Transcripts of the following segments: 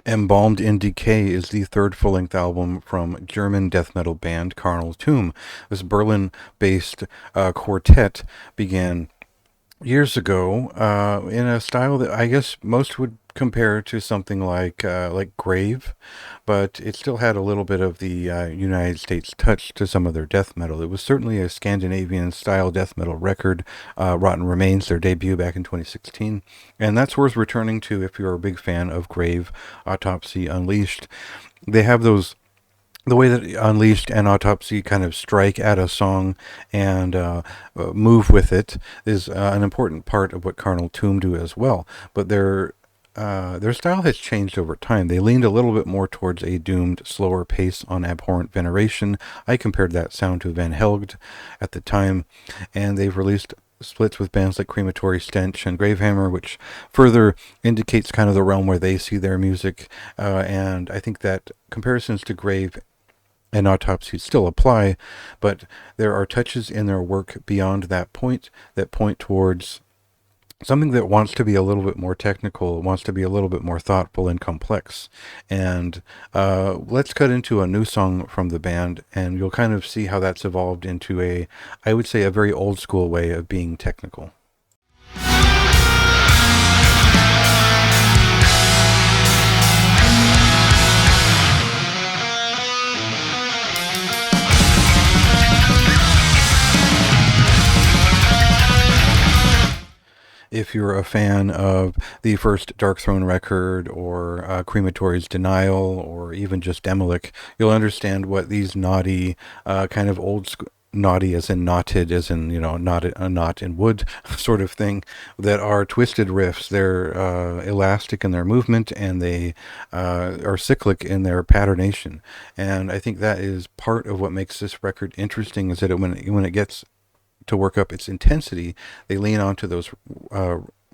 Embalmed in Decay is the third full-length album from German death metal band Carnal Tomb. This Berlin-based quartet began years ago in a style that I guess most would compare to something like Grave, but it still had a little bit of the United States touch to some of their death metal. It was certainly a Scandinavian style death metal record. Rotten Remains, their debut back in 2016, and that's worth returning to if you're a big fan of Grave, Autopsy, Unleashed. They have those, the way that Unleashed and Autopsy kind of strike at a song and move with it is an important part of what Carnal Tomb do as well. But their style has changed over time. They leaned a little bit more towards a doomed, slower pace on Abhorrent Veneration. I compared that sound to Van Helged at the time, and they've released splits with bands like Crematory Stench and Gravehammer, which further indicates kind of the realm where they see their music. And I think that comparisons to Grave and Autopsy still apply, but there are touches in their work beyond that point that point towards something that wants to be a little bit more technical, wants to be a little bit more thoughtful and complex. And let's cut into a new song from the band, and you'll kind of see how that's evolved into I would say, a very old school way of being technical. If you're a fan of the first Dark Throne record, or Crematory's Denial, or even just Demolic, you'll understand what these naughty, kind of old school, naughty as in knotted, as in, not a knot in wood sort of thing, that are twisted riffs. They're elastic in their movement, and they are cyclic in their patternation. And I think that is part of what makes this record interesting, is that when it gets to work up its intensity, they lean onto those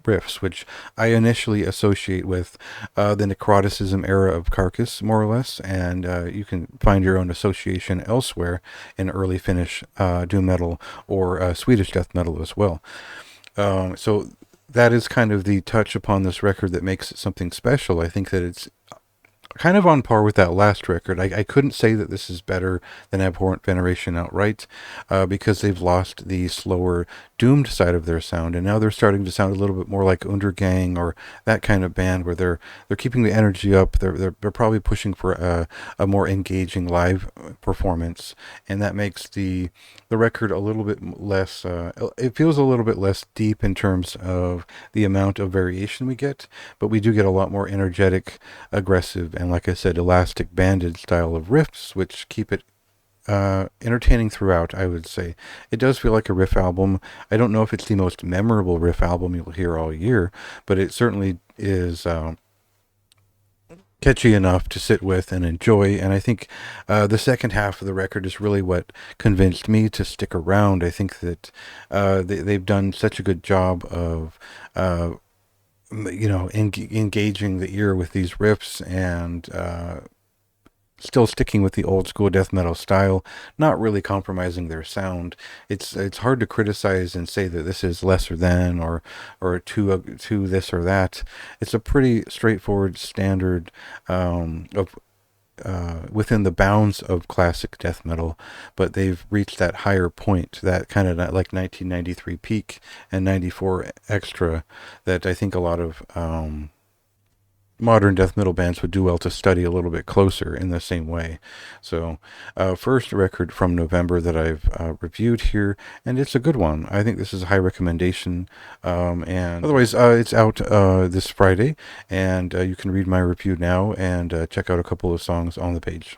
riffs, which I initially associate with the necroticism era of Carcass, more or less, and you can find your own association elsewhere in early Finnish doom metal or Swedish death metal as well. So that is kind of the touch upon this record that makes it something special. I think that it's kind of on par with that last record. I couldn't say that this is better than Abhorrent Veneration outright, because they've lost the slower, doomed side of their sound, and now they're starting to sound a little bit more like Undergang, or that kind of band where they're keeping the energy up. They're probably pushing for a more engaging live performance, and that makes the record a little bit less. It feels a little bit less deep in terms of the amount of variation we get, but we do get a lot more energetic, aggressive, and, like I said, elastic banded style of riffs, which keep it entertaining throughout, I would say. It does feel like a riff album. I don't know if it's the most memorable riff album you'll hear all year, but it certainly is catchy enough to sit with and enjoy. And I think the second half of the record is really what convinced me to stick around. I think that they've done such a good job of engaging the ear with these riffs, and still sticking with the old school death metal style, not really compromising their sound. It's hard to criticize and say that this is lesser than, or to this or that. It's a pretty straightforward standard of within the bounds of classic death metal, but they've reached that higher point, that kind of like 1993 peak and 94 extra, that I think a lot of modern death metal bands would do well to study a little bit closer in the same way. So first record from November that I've reviewed here, and it's a good one. I think this is a high recommendation, and otherwise it's out this Friday, and you can read my review now and check out a couple of songs on the page.